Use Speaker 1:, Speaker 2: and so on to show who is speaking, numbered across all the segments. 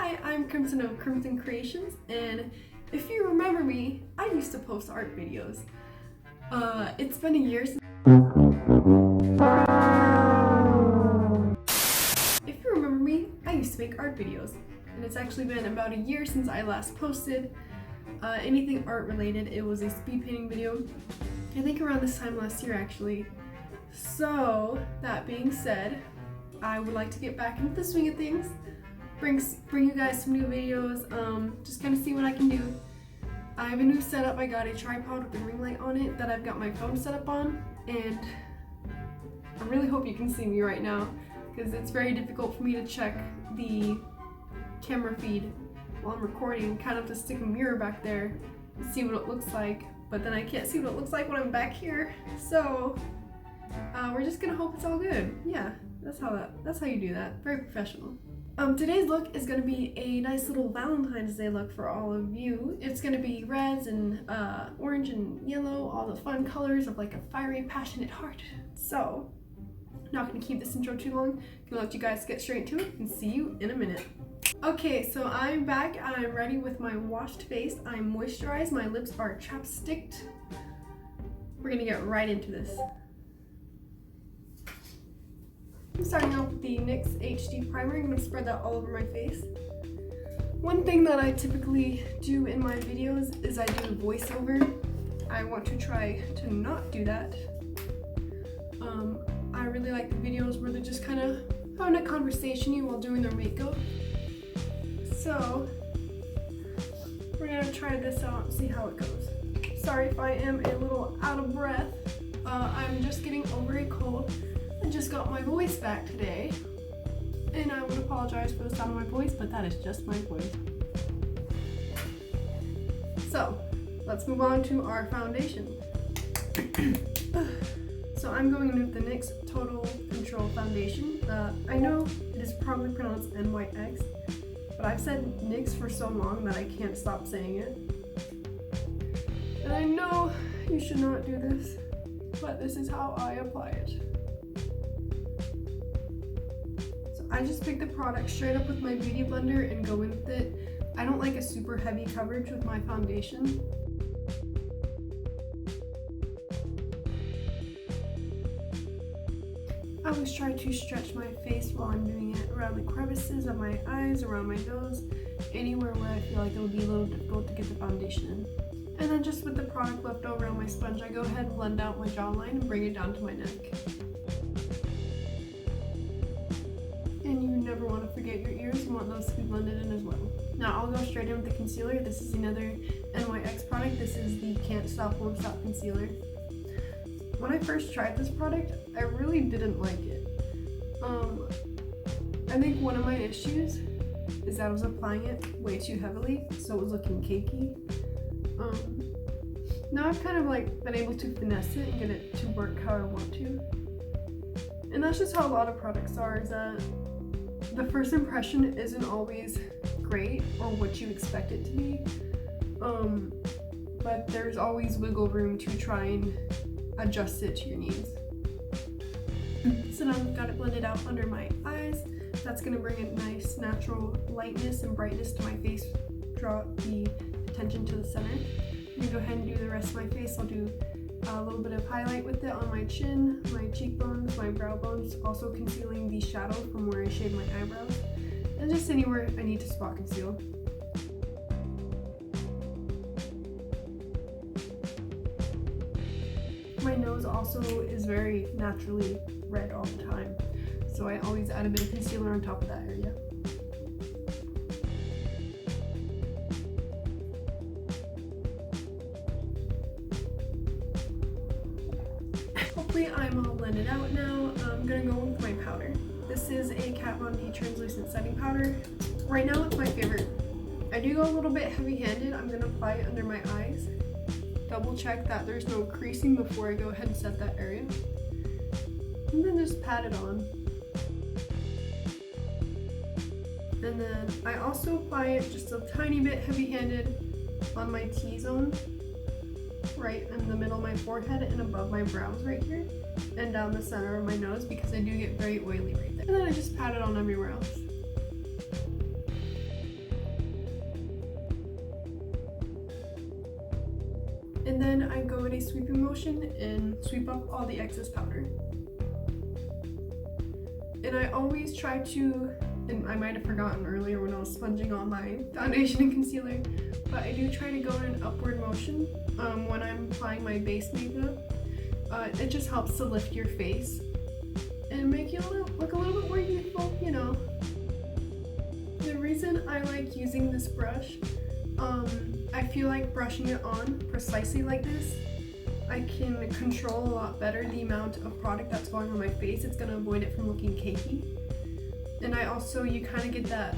Speaker 1: Hi, I'm Crimson of Crimson Creations, and if you remember me, I used to post art videos. It's been a year since... If you remember me, I used to make art videos, and it's actually been about a year since I last posted anything art related. It was a speed painting video, I think around this time last year actually. So, that being said, I would like to get back into the swing of things, bring you guys some new videos, just kind of see what I can do. I have a new setup. I got a tripod with a ring light on it that I've got my phone set up on, and I really hope you can see me right now because it's very difficult for me to check the camera feed while I'm recording, kind of to stick a mirror back there and see what it looks like, but then I can't see what it looks like when I'm back here, so we're just gonna hope it's all good. Yeah, that's how you do that. Very professional. Today's look is going to be a nice little Valentine's Day look for all of you. It's going to be reds and orange and yellow, all the fun colors of like a fiery, passionate heart. So, not going to keep this intro too long. Gonna let you guys get straight to it and see you in a minute. Okay, so I'm back. I'm ready with my washed face. I'm moisturized. My lips are chapsticked. We're going to get right into this. I'm starting off with the NYX HD primer. I'm going to spread that all over my face. One thing that I typically do in my videos is I do voiceover. I want to try to not do that. I really like the videos where they're just kind of having a conversation while doing their makeup. So we're going to try this out and see how it goes. Sorry if I am a little out of breath. I'm just getting over a cold. I just got my voice back today, and I would apologize for the sound of my voice, but that is just my voice. So, let's move on to our foundation. So I'm going in with the NYX Total Control Foundation. I know it is probably pronounced NYX, but I've said NYX for so long that I can't stop saying it. And I know you should not do this, but this is how I apply it. I just pick the product straight up with my beauty blender and go in with it. I don't like a super heavy coverage with my foundation. I always try to stretch my face while I'm doing it around the crevices of my eyes, around my nose, anywhere where I feel like it will be a little difficult to get the foundation in. And then just with the product left over on my sponge, I go ahead and blend out my jawline and bring it down to my neck. And you never want to forget your ears. You want those to be blended in as well. Now I'll go straight in with the concealer. This is another NYX product. This is the Can't Stop Won't Stop Concealer. When I first tried this product, I really didn't like it. I think one of my issues is that I was applying it way too heavily, so it was looking cakey. Now I've kind of like been able to finesse it and get it to work how I want to. And that's just how a lot of products are, is that the first impression isn't always great or what you expect it to be, but there's always wiggle room to try and adjust it to your needs. So now I've got it blended out under my eyes. That's going to bring a nice natural lightness and brightness to my face, draw the attention to the center. I'm going to go ahead and do the rest of my face. I'll do a little bit of highlight with it on my chin, my cheekbones, my brow bones, also concealing the shadow from where I shade my eyebrows, and just anywhere I need to spot conceal. My nose also is very naturally red all the time, so I always add a bit of concealer on top of that area. I'm all blended out now. I'm gonna go with my powder. This is a Kat Von D translucent setting powder. Right now it's my favorite. I do go a little bit heavy-handed. I'm gonna apply it under my eyes. Double check that there's no creasing before I go ahead and set that area. And then just pat it on. And then I also apply it just a tiny bit heavy-handed on my T-zone, right in the middle of my forehead and above my brows right here, and down the center of my nose because I do get very oily right there. And then I just pat it on everywhere else. And then I go in a sweeping motion and sweep up all the excess powder. And I always try to, and I might have forgotten earlier when I was sponging on my foundation and concealer, but I do try to go in an upward motion when I'm applying my base makeup. It just helps to lift your face and make you look a little bit more youthful, you know. The reason I like using this brush, I feel like brushing it on precisely like this, I can control a lot better the amount of product that's going on my face. It's going to avoid it from looking cakey. And you kind of get that,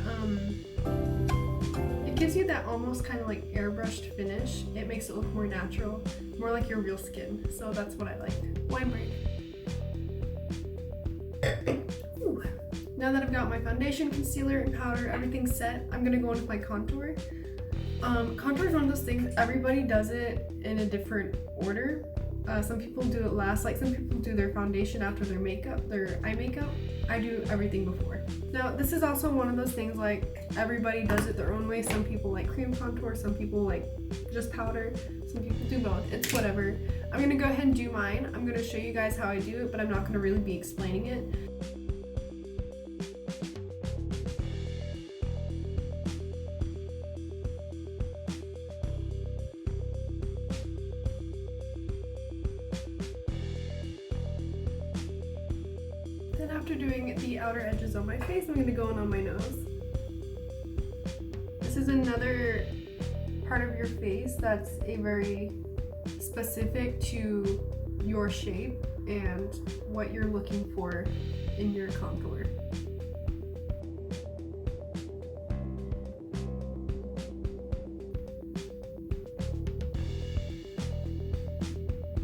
Speaker 1: it gives you that almost kind of like airbrushed finish. It makes it look more natural, more like your real skin. So that's what I like. Wine break. Ooh. Now that I've got my foundation, concealer, and powder, everything's set, I'm going to go in with my contour. Contour is one of those things, everybody does it in a different order. Some people do it last, like some people do their foundation after their makeup, their eye makeup. I do everything before. Now this is also one of those things like everybody does it their own way. Some people like cream contour, some people like just powder, some people do both. It's whatever. I'm gonna go ahead and do mine. I'm gonna show you guys how I do it, but I'm not gonna really be explaining it. Then after doing the outer edges on my face, I'm going to go in on my nose. This is another part of your face that's a very specific to your shape and what you're looking for in your contour.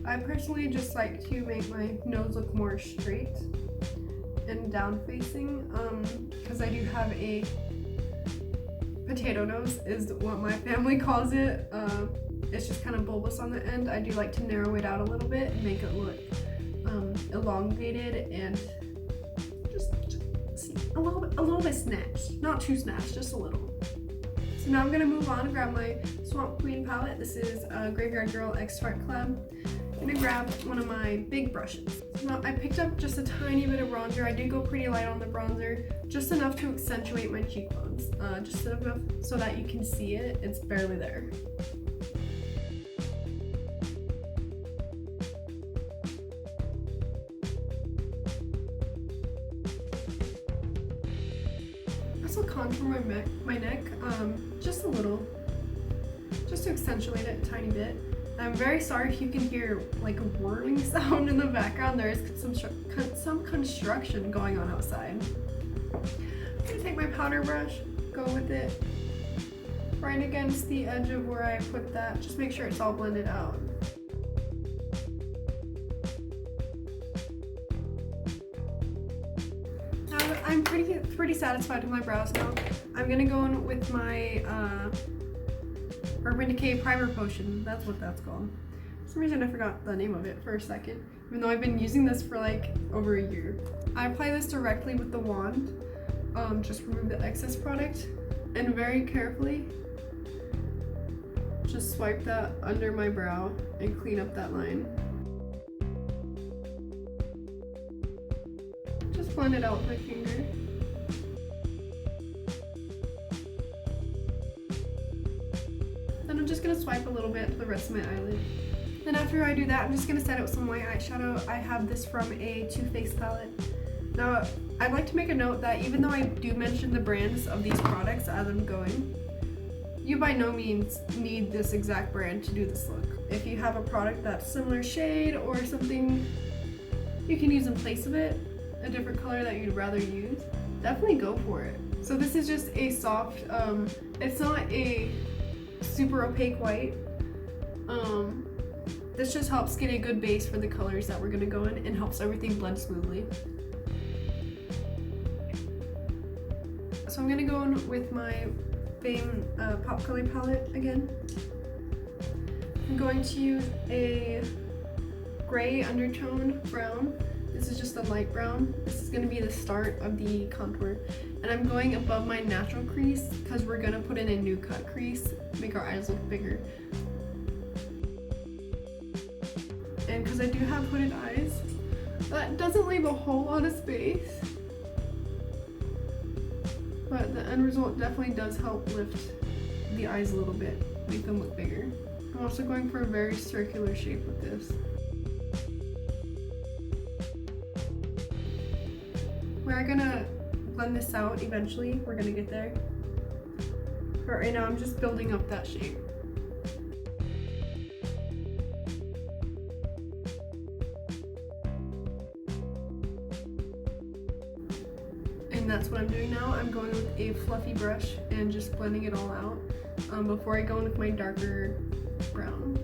Speaker 1: I personally just like to make my nose look more straight and down facing, because I do have a potato nose is what my family calls it. It's just kind of bulbous on the end. I do like to narrow it out a little bit and make it look elongated and just a little bit snatched. Not too snatched, just a little. So now I'm gonna move on and grab my Swamp Queen palette. This is Graveyard Girl X Tarte Collab. I'm gonna grab one of my big brushes. Now I picked up just a tiny bit of bronzer. I did go pretty light on the bronzer, just enough to accentuate my cheekbones. Just enough so that you can see it. It's barely there. I also contour my neck, just a little, just to accentuate it a tiny bit. I'm very sorry if you can hear like a whirring sound in the background. There is some construction going on outside. I'm gonna take my powder brush, go with it right against the edge of where I put that. Just make sure it's all blended out. Now that I'm pretty satisfied with my brows now, I'm gonna go in with my Urban Decay Primer Potion. That's what that's called. For some reason I forgot the name of it for a second, even though I've been using this for like over a year. I apply this directly with the wand, just remove the excess product, and very carefully just swipe that under my brow and clean up that line. Just blend it out with my finger. Then I'm just going to swipe a little bit to the rest of my eyelid. Then after I do that, I'm just going to set it with some white eyeshadow. I have this from a Too Faced palette. Now, I'd like to make a note that even though I do mention the brands of these products as I'm going, you by no means need this exact brand to do this look. If you have a product that's similar shade or something you can use in place of it, a different color that you'd rather use, definitely go for it. So this is just a soft, it's not a super opaque white. This just helps get a good base for the colors that we're gonna go in and helps everything blend smoothly. So I'm gonna go in with my Fame Pop Color palette again. I'm going to use a gray undertone brown. This is just a light brown. This is gonna be the start of the contour. And I'm going above my natural crease because we're gonna put in a new cut crease, make our eyes look bigger. because I do have hooded eyes, that doesn't leave a whole lot of space, but the end result definitely does help lift the eyes a little bit, make them look bigger. I'm also going for a very circular shape with this. We're gonna blend this out eventually, we're gonna get there. But right now I'm just building up that shape. And that's what I'm doing now. I'm going with a fluffy brush and just blending it all out before I go in with my darker brown.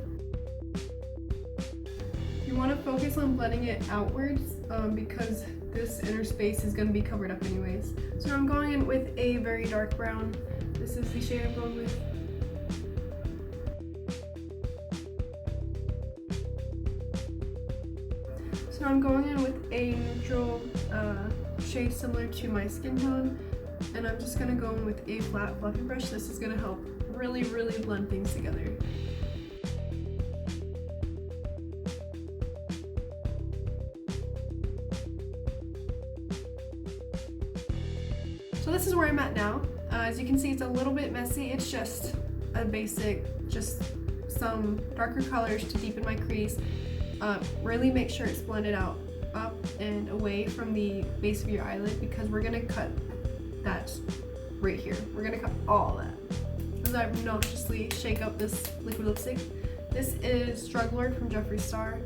Speaker 1: You want to focus on blending it outwards because this inner space is going to be covered up anyways. So I'm going in with a very dark brown. This is the shade I'm going with. So I'm going in with a neutral shade similar to my skin tone, and I'm just gonna go in with a flat fluffy brush. This is gonna help really blend things together. So this is where I'm at now. As you can see, it's a little bit messy. It's just a basic, just some darker colors to deepen my crease. Really make sure it's blended out up and away from the base of your eyelid, because we're gonna cut that right here. We're gonna cut all that. As I obnoxiously shake up this liquid lipstick. This is Struggler from Jeffree Star.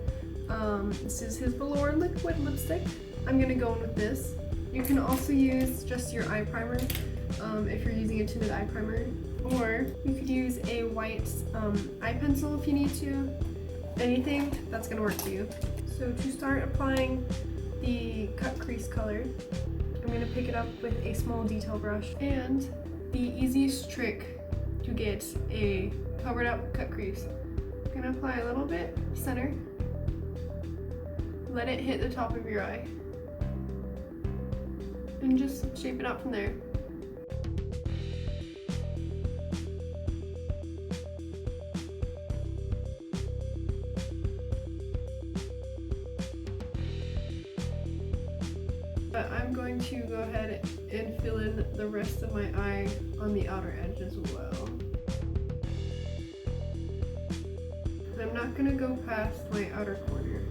Speaker 1: This is his Velour liquid lipstick. I'm gonna go in with this. You can also use just your eye primer if you're using a tinted eye primer, or you could use a white eye pencil if you need to. Anything that's gonna work for you. So to start applying the cut crease color, I'm gonna pick it up with a small detail brush, and the easiest trick to get a covered up cut crease. I'm gonna apply a little bit center, let it hit the top of your eye, and just shape it out from there. But I'm going to go ahead and fill in the rest of my eye on the outer edge as well. And I'm not going to go past my outer corner.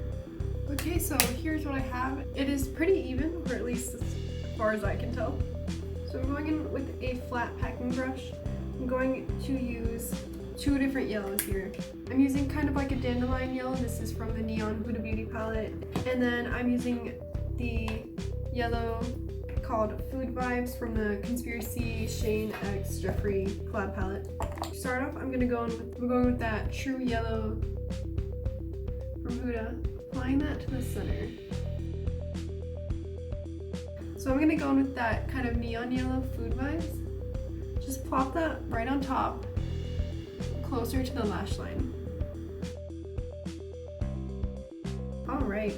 Speaker 1: Okay, so here's what I have. It is pretty even, or at least as far as I can tell. So I'm going in with a flat packing brush. I'm going to use two different yellows here. I'm using kind of like a dandelion yellow. This is from the Neon Huda Beauty palette. And then I'm using the yellow called Food Vibes from the Conspiracy Shane X Jeffree collab palette. To start off, I'm going with that true yellow from Huda, applying that to the center. So I'm gonna go in with that kind of neon yellow Food Vibes. Just plop that right on top, closer to the lash line. All right.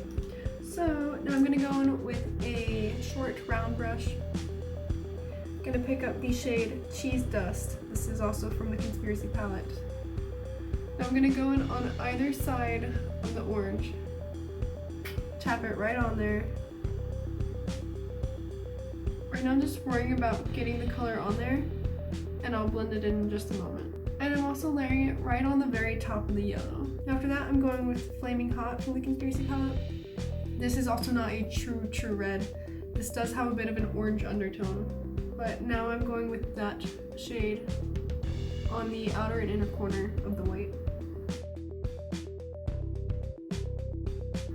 Speaker 1: So now I'm going to go in with a short round brush. I'm going to pick up the shade Cheese Dust. This is also from the Conspiracy palette. Now I'm going to go in on either side of the orange. Tap it right on there. Right now I'm just worrying about getting the color on there, and I'll blend it in just a moment. And I'm also layering it right on the very top of the yellow. After that, I'm going with Flaming Hot from the Conspiracy palette. This is also not a true red. This does have a bit of an orange undertone, but now I'm going with that shade on the outer and inner corner of the white.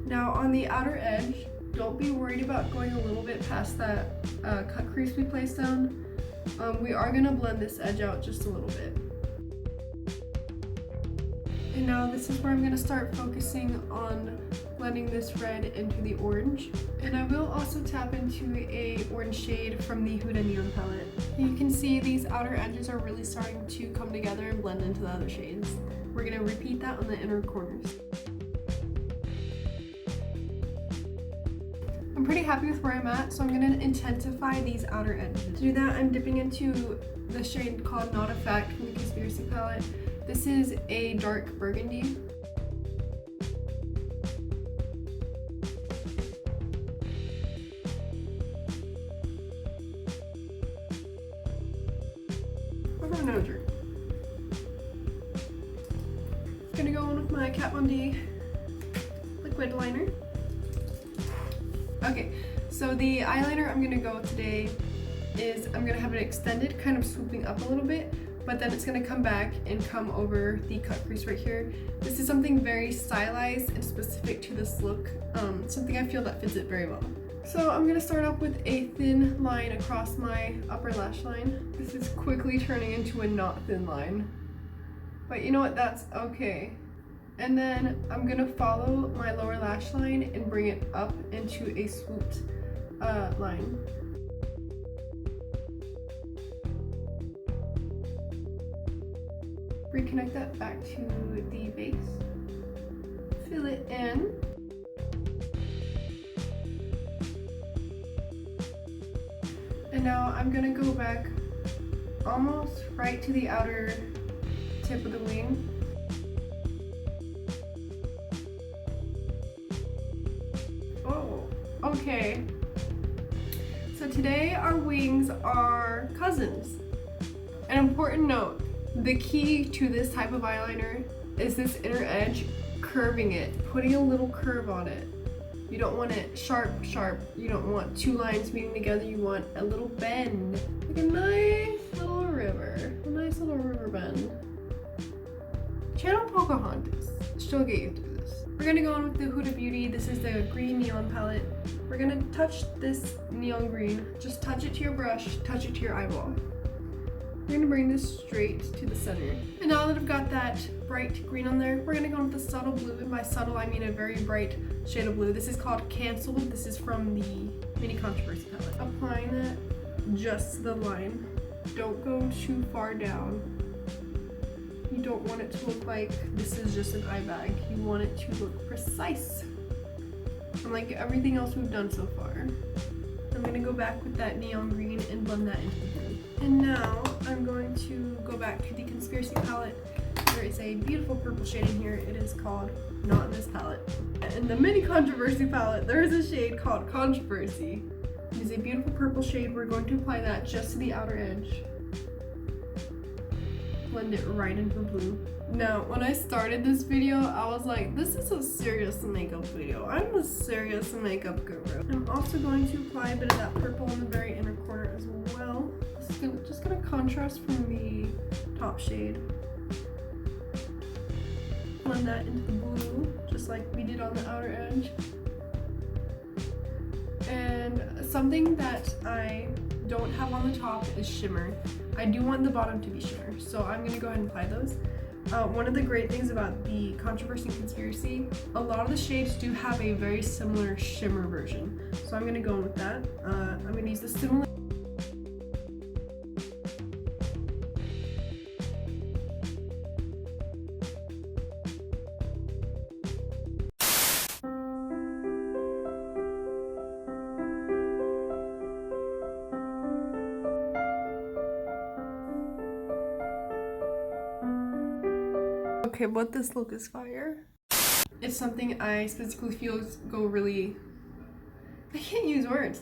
Speaker 1: Now on the outer edge, don't be worried about going a little bit past that cut crease we placed down. We are gonna blend this edge out just a little bit. And now this is where I'm gonna start focusing on blending this red into the orange. And I will also tap into a orange shade from the Huda Neon palette. You can see these outer edges are really starting to come together and blend into the other shades. We're gonna repeat that on the inner corners. I'm pretty happy with where I'm at, so I'm gonna intensify these outer edges. To do that, I'm dipping into the shade called Not a Fact from the Conspiracy palette. This is a dark burgundy. from a nose ring. Gonna go in with my Kat Von D liquid liner. Okay, so the eyeliner I'm gonna go today is I'm gonna have it extended, kind of swooping up a little bit, but then it's gonna come back and come over the cut crease right here. This is something very stylized and specific to this look, something I feel that fits it very well. So I'm gonna start off with a thin line across my upper lash line. This is quickly turning into a not thin line, but you know what, that's okay. And then I'm gonna follow my lower lash line and bring it up into a swooped line. Reconnect that back to the base. Fill it in. And now I'm gonna go back almost right to the outer tip of the wing. Oh, okay. So today our wings are cousins. An important note, the key to this type of eyeliner is this inner edge, curving it, putting a little curve on it. You don't want it sharp, sharp. You don't want two lines meeting together. You want a little bend, like a nice little river, a nice little river bend. Channel Pocahontas, she'll get you through this. We're gonna go on with the Huda Beauty. This is the green neon palette. We're gonna touch this neon green. Just touch it to your brush, touch it to your eyeball. We're gonna bring this straight to the center. And now that I've got that bright green on there, we're gonna go with the subtle blue. And by subtle, I mean a very bright shade of blue. This is called Canceled. This is from the Mini Controversy palette. Applying that just the line. Don't go too far down. You don't want it to look like this is just an eye bag. You want it to look precise. Unlike everything else we've done so far. I'm gonna go back with that neon green and blend that into the blue. And now I'm going to go back to the Conspiracy palette. There is a beautiful purple shade in here. It is called Not in This palette. In the Mini Controversy palette, there is a shade called Controversy. It is a beautiful purple shade. We're going to apply that just to the outer edge. Blend it right into the blue. Now, when I started this video, I was like, this is a serious makeup video. I'm a serious makeup guru. I'm also going to apply a bit of that purple in the very inner corner as well. Just gonna contrast from the top shade. Blend that into the blue, just like we did on the outer edge. And something that I don't have on the top is shimmer. I do want the bottom to be shimmer, so I'm gonna go ahead and apply those. One of the great things about the Controversy and Conspiracy, a lot of the shades do have a very similar shimmer version. So I'm gonna go in with that. I'm gonna use the similar. Okay, but this look is fire. It's something I specifically feel go really, I can't use words.